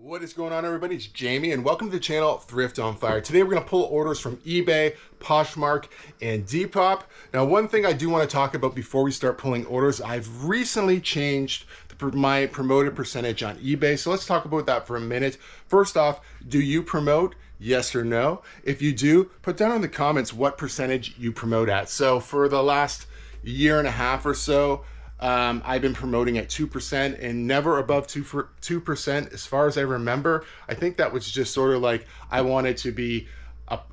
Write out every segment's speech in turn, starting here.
What is going on, everybody? It's Jamie and welcome to the channel Thrift on Fire. Today we're going to pull orders from eBay, Poshmark, and Depop. Now, one thing I do want to talk about before we start pulling orders, I've recently changed my promoted percentage on eBay. So let's talk about that for a minute. First off, do you promote? Yes or no? If you do, put down in the comments what percentage you promote at. So for the last year and a half or so, I've been promoting at 2% and never above 2% as far as I remember. I think that was just sort of like I wanted to be,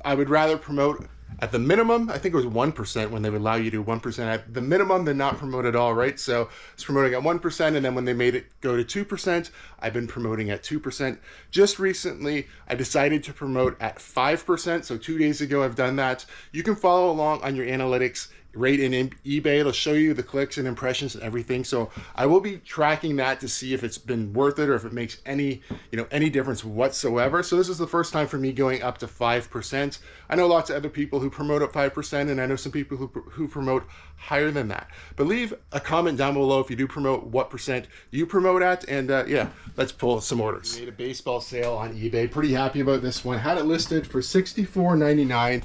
I would rather promote at the minimum. I think it was 1% when they would allow you to do 1% at the minimum than not promote at all, right? So I was promoting at 1%, and then when they made it go to 2%, I've been promoting at 2%. Just recently, I decided to promote at 5%. So 2 days ago, I've done that. You can follow along on your analytics right in eBay. It'll show you the clicks and impressions and everything. So I will be tracking that to see if it's been worth it or if it makes any difference whatsoever. So this is the first time for me going up to 5%. I know lots of other people who promote at 5%, and I know some people who promote higher than that. But leave a comment down below if you do promote, what percent you promote at, and yeah, let's pull some orders. We made a baseball sale on eBay. Pretty happy about this one. Had it listed for $64.99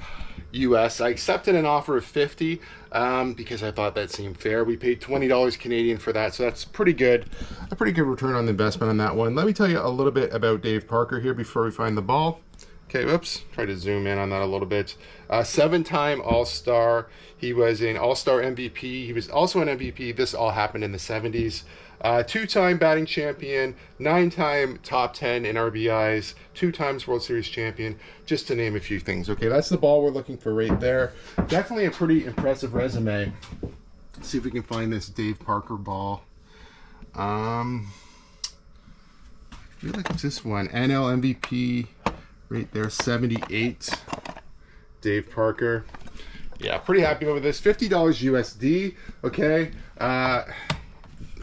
US. I accepted an offer of $50 because I thought that seemed fair. We paid $20 Canadian for that, so that's pretty good. A pretty good return on the investment on that one. Let me tell you a little bit about Dave Parker here before we find the ball. Okay, whoops, try to zoom in on that a little bit. 7-time All-Star. He was an All-Star MVP. He was also an MVP. This all happened in the 70s. 2-time batting champion, 9-time top 10 in RBIs, 2 times World Series champion, just to name a few things. Okay, that's the ball we're looking for right there. Definitely a pretty impressive resume. Let's see if we can find this Dave Parker ball. I feel like it's this one. NL MVP right there, 78. Dave Parker. Yeah, pretty happy with this. $50 USD. Okay.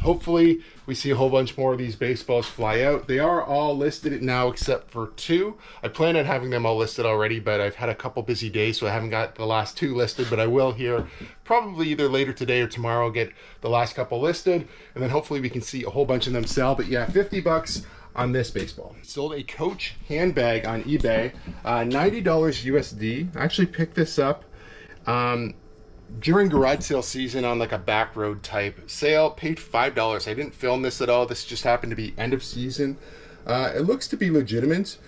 Hopefully we see a whole bunch more of these baseballs fly out. They are all listed now except for 2. I plan on having them all listed already, but I've had a couple busy days, so I haven't got the last 2 listed, but I will here probably either later today or tomorrow. I'll get the last couple listed, and then hopefully we can see a whole bunch of them sell. But yeah, 50 bucks on this baseball. Sold a Coach handbag on eBay, $90 USD. I actually picked this up during garage sale season on like a back road type sale. Paid $5. I didn't film this at all. This just happened to be end of season. It looks to be legitimate.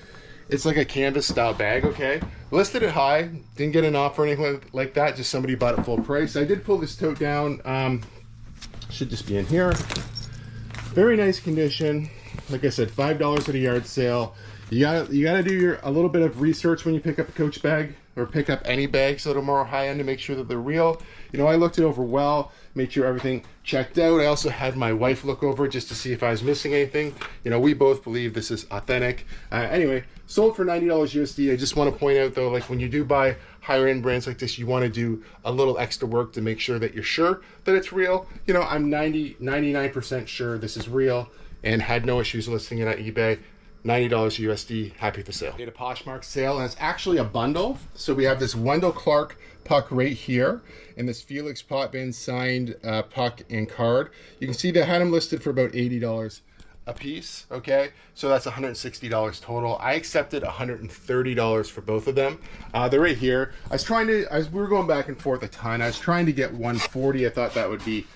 It's like a canvas style bag. Okay, listed it high, didn't get an offer or anything like that, just somebody bought it full price. I did pull this tote down. Should just be in here. Very nice condition. Like I said, $5 at a yard sale. You gotta do a little bit of research when you pick up a Coach bag or pick up any bags that are more high end to make sure that they're real. You know, I looked it over well, made sure everything checked out. I also had my wife look over it just to see if I was missing anything. You know, we both believe this is authentic. Anyway, sold for $90 USD. I just want to point out though, like when you do buy higher end brands like this, you want to do a little extra work to make sure that you're sure that it's real. You know, I'm 99% sure this is real and had no issues listing it on eBay. $90 USD, happy with the sale. Did a Poshmark sale, and it's actually a bundle. So we have this Wendell Clark puck right here, and this Felix Potvin signed puck and card. You can see they had them listed for about $80 a piece. Okay, so that's $160 total. I accepted $130 for both of them. They're right here. We were going back and forth a ton. I was trying to get $140. I thought that would be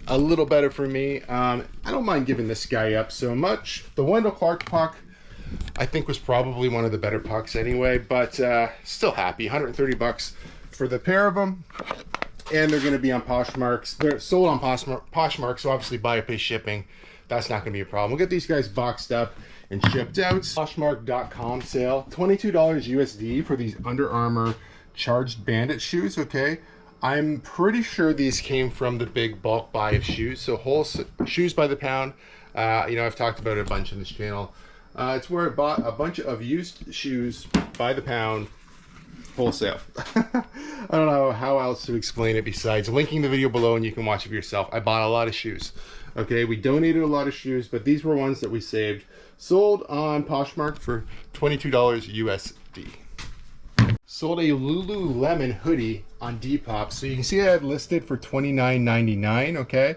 a little better for me. I don't mind giving this guy up so much. The Wendell Clark puck, I think, was probably one of the better pucks anyway, but still happy. 130 bucks for the pair of them, and they're going to be on Poshmark. They're sold on Poshmark, so obviously buyer pay shipping. That's not going to be a problem. We'll get these guys boxed up and shipped out. Poshmark.com sale, $22 USD for these Under Armour Charged Bandit shoes. Okay, I'm pretty sure these came from the big bulk buy of shoes, so whole shoes by the pound. You know, I've talked about it a bunch on this channel. It's where I bought a bunch of used shoes by the pound, wholesale. I don't know how else to explain it besides linking the video below and you can watch it for yourself. I bought a lot of shoes. Okay, we donated a lot of shoes, but these were ones that we saved. Sold on Poshmark for $22 USD. Sold a Lululemon hoodie on Depop. So you can see I had listed for $29.99, okay?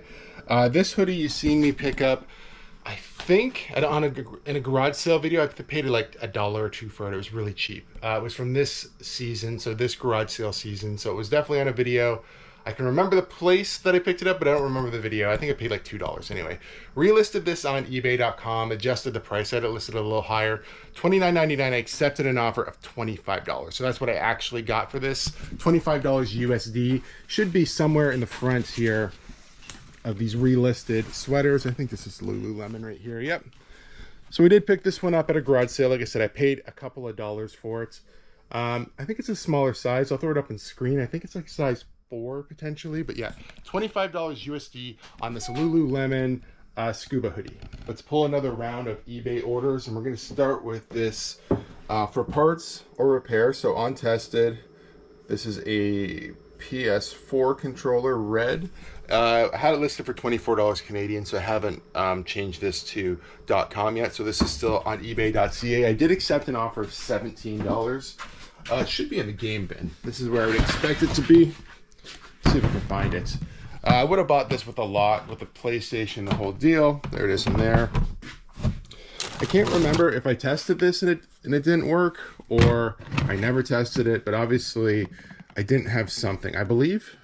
This hoodie you've seen me pick up I think in a garage sale video, I paid like $1 or $2 for it. It was really cheap. It was from this season, so this garage sale season. So it was definitely on a video. I can remember the place that I picked it up, but I don't remember the video. I think I paid like $2 anyway. Relisted this on eBay.com, adjusted the price. I had it listed a little higher, $29.99. I accepted an offer of $25. So that's what I actually got for this. $25 USD. Should be somewhere in the front here of these relisted sweaters. I think this is Lululemon right here. Yep. So we did pick this one up at a garage sale. Like I said, I paid a couple of dollars for it. I think it's a smaller size. I'll throw it up on screen. I think it's like size 4 potentially, but yeah, $25 USD on this Lululemon scuba hoodie. Let's pull another round of eBay orders, and we're going to start with this for parts or repair. So on tested, this is a PS4 controller, red. I had it listed for $24 Canadian, so I haven't changed this to .com yet. So this is still on eBay.ca. I did accept an offer of $17. It should be in the game bin. This is where I would expect it to be. See if we can find it. I would have bought this with a lot, with the PlayStation, the whole deal. There it is in there. I can't remember if I tested this and it didn't work, or I never tested it, but obviously I didn't have something. I believe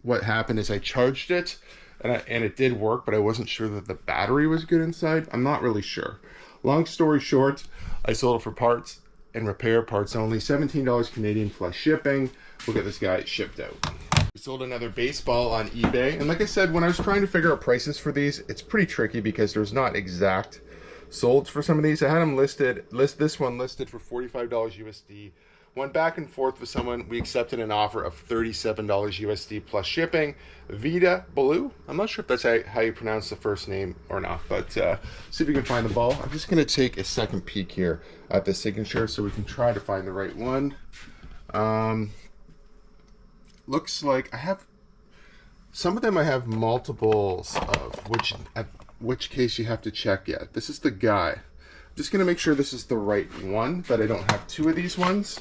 what happened is I charged it and it did work, but I wasn't sure that the battery was good inside. I'm not really sure. Long story short, I sold it for parts and repair, parts only, $17 Canadian plus shipping. We'll get this guy shipped out. We sold another baseball on eBay, and like I said, when I was trying to figure out prices for these, it's pretty tricky because there's not exact solds for some of these. I had them this one listed for $45 USD. Went back and forth with someone. We accepted an offer of $37 USD plus shipping. Vita Blue. I'm not sure if that's how you pronounce the first name or not, but see if you can find the ball. I'm just going to take a second peek here at the signature so we can try to find the right one. Looks like I have some of them. I have multiples of, which case you have to check yet. This is the guy. I'm just gonna make sure this is the right one, that I don't have two of these ones,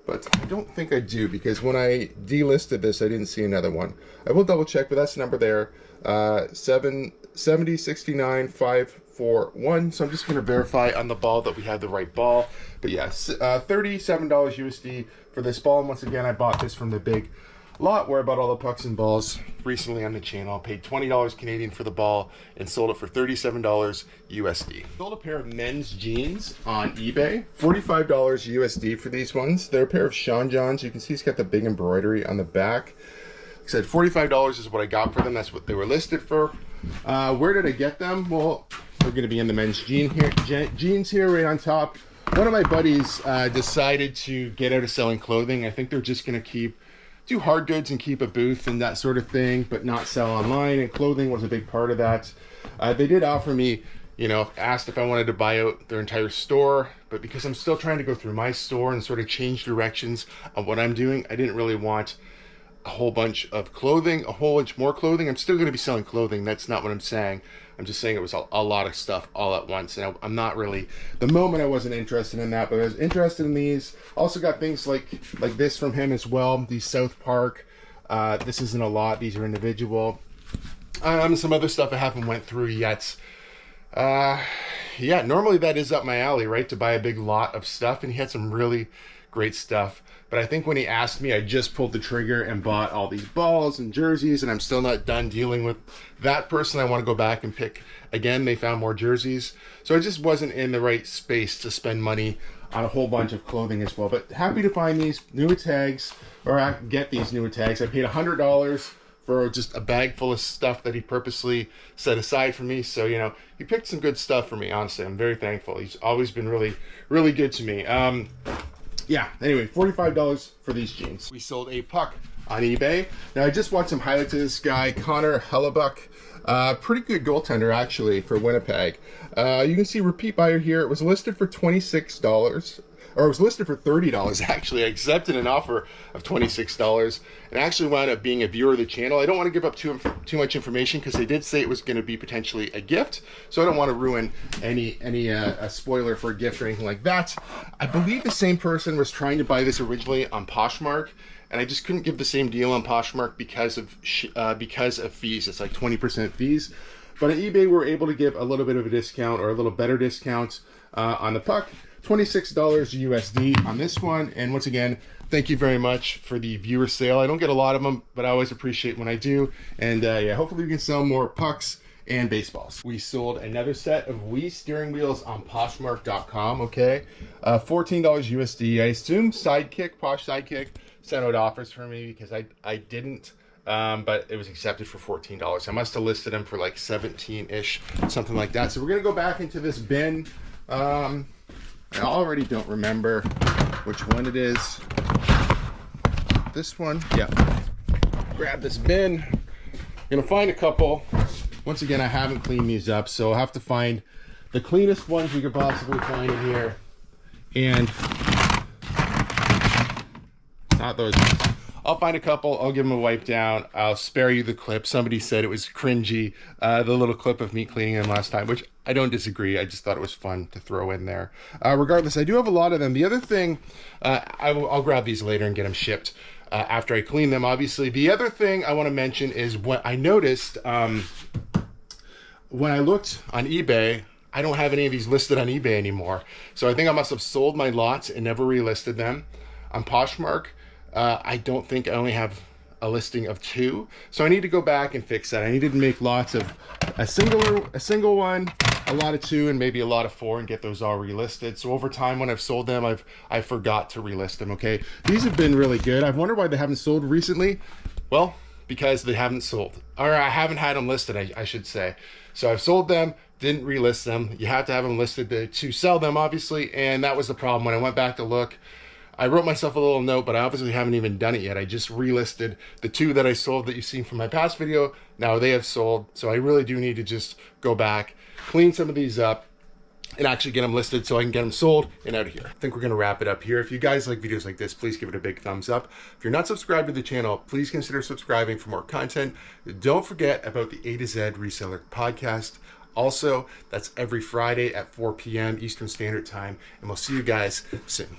but I don't think I do, because when I delisted this, I didn't see another one. I will double check, but that's the number there, 7069541. So I'm just gonna verify on the ball that we have the right ball. But yes, $37 USD for this ball. And once again, I bought this from the big lot where I bought all the pucks and balls recently on the channel. I paid $20 Canadian for the ball and sold it for $37 USD. Sold a pair of men's jeans on eBay, $45 USD for these ones. They're a pair of Sean Johns. You can see it's got the big embroidery on the back. Like I said, $45 is what I got for them. That's what they were listed for. Where did I get them? Well, they're going to be in the men's jeans here right on top. One of my buddies decided to get out of selling clothing. I think they're just going to do hard goods and keep a booth and that sort of thing, but not sell online, and clothing was a big part of that. They did offer me, asked if I wanted to buy out their entire store, but because I'm still trying to go through my store and sort of change directions of what I'm doing, I didn't really want a whole bunch of clothing, a whole bunch more clothing. I'm still going to be selling clothing. That's not what I'm saying. I'm just saying it was a lot of stuff all at once, and I'm not really, the moment I wasn't interested in that, but I was interested in these. Also got things like this from him as well, these South Park. This isn't a lot, these are individual. Some other stuff I haven't went through yet. Yeah, normally that is up my alley, right, to buy a big lot of stuff, and he had some really great stuff. But I think when he asked me, I just pulled the trigger and bought all these balls and jerseys, and I'm still not done dealing with that person. I want to go back and pick again. They found more jerseys. So I just wasn't in the right space to spend money on a whole bunch of clothing as well. But happy to find these newer tags, or get these newer tags. I paid $100 for just a bag full of stuff that he purposely set aside for me. So, he picked some good stuff for me, honestly. I'm very thankful. He's always been really, really good to me. Yeah, anyway, $45 for these jeans. We sold a puck on eBay. Now, I just watched some highlights of this guy, Connor Hellebuck. Pretty good goaltender, actually, for Winnipeg. You can see repeat buyer here. It was listed for $26. Or it was listed for $30, actually. I accepted an offer of $26 and actually wound up being a viewer of the channel. I don't want to give up too much information because they did say it was going to be potentially a gift. So I don't want to ruin any a spoiler for a gift or anything like that. I believe the same person was trying to buy this originally on Poshmark, and I just couldn't give the same deal on Poshmark because of fees. It's like 20% fees. But on eBay, we're able to give a little bit of a discount, or a little better discount on the puck. $26 USD on this one. And once again, thank you very much for the viewer sale. I don't get a lot of them, but I always appreciate when I do. And yeah, hopefully we can sell more pucks and baseballs. We sold another set of Wii steering wheels on Poshmark.com, okay? $14 USD. I assume Sidekick, Posh Sidekick, sent out offers for me because I didn't, but it was accepted for $14. I must have listed them for like 17-ish, something like that. So we're gonna go back into this bin. I already don't remember which one it is. This one, yeah. Grab this bin. Gonna find a couple. Once again, I haven't cleaned these up, so I'll have to find the cleanest ones we could possibly find in here. And not those ones. I'll find a couple, I'll give them a wipe down. I'll spare you the clip. Somebody said it was cringy, the little clip of me cleaning them last time, which I don't disagree. I just thought it was fun to throw in there. Regardless, I do have a lot of them. The other thing, I'll grab these later and get them shipped after I clean them, obviously. The other thing I want to mention is what I noticed when I looked on eBay, I don't have any of these listed on eBay anymore. So I think I must have sold my lots and never relisted them. On Poshmark, I don't think I only have a listing of 2. So I need to go back and fix that. I needed to make lots of a single one, a lot of 2, and maybe a lot of 4, and get those all relisted. So over time, when I've sold them, I forgot to relist them, okay? These have been really good. I've wondered why they haven't sold recently. Well, because they haven't sold, or I haven't had them listed, I should say. So I've sold them, didn't relist them. You have to have them listed to sell them, obviously, and that was the problem. When I went back to look, I wrote myself a little note, but I obviously haven't even done it yet. I just relisted the 2 that I sold that you've seen from my past video. Now they have sold, so I really do need to just go back, clean some of these up, and actually get them listed so I can get them sold and out of here. I think we're gonna wrap it up here. If you guys like videos like this, please give it a big thumbs up. If you're not subscribed to the channel, please consider subscribing for more content. Don't forget about the Eh-To-Zed Reseller podcast. Also, that's every Friday at 4 p.m. Eastern Standard Time, and we'll see you guys soon.